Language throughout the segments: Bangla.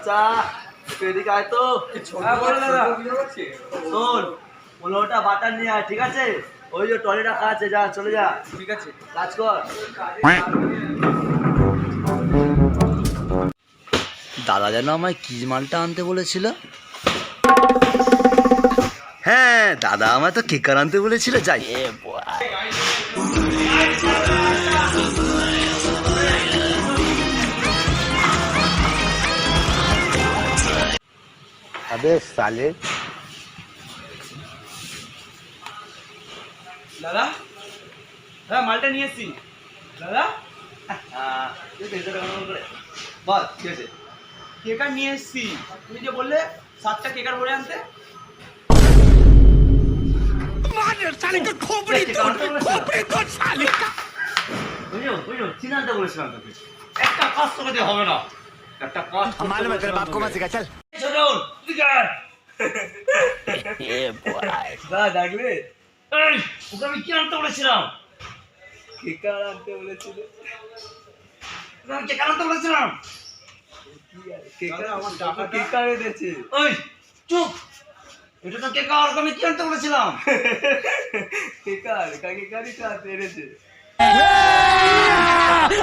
বাচ্চা এদিকে আয় তো। শোন 15টা বাটার নিয়ে আয়, ঠিক আছে? ওই যে টলি রাখা আছে, যা চলে যা। ঠিক আছে, কাজ কর। দাদা যেন আমায় কি মালটা আনতে বলেছিল? হ্যাঁ, দাদা আমায় তো কেকার আনতে বলেছিল। যাই। अबे साले দাদা, হ্যাঁ মালটা নিয়ে এসছি দাদা। বল কি আছে? কেকার নিয়ে এসছি। তুমি যে বললে 7টা কেকার ভরে আনতে। বুঝো চিনানতে বলেছিলাম তোকে। একটা কাজ তোকে দিয়ে হবে না। একটা কাজ मालूम है तेरे बाप को मत सिखा चल ডাকলে ওকে আমি কি আনতে বলেছিলাম? কেকার আনতে বলেছিল। আমি কেকার আনতে বলেছিলাম। কেকার আমার টাকা কেকার এনেছে। ওই চুপ, এটা তো কেকার। আমি কি আনতে বলেছিলাম? কেকার কেকারই তো আনতে এনেছে।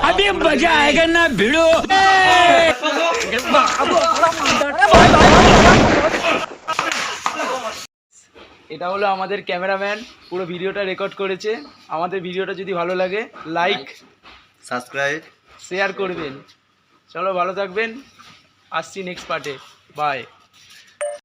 अभी मजा आएगा ना भिड़ो। এটা হলো আমাদের ক্যামেরাম্যান, পুরো ভিডিওটা রেকর্ড করেছে। আমাদের ভিডিওটা যদি ভালো লাগে লাইক সাবস্ক্রাইব শেয়ার করবেন। চলো ভালো থাকবেন, আসছি নেক্সট পার্টে। বাই।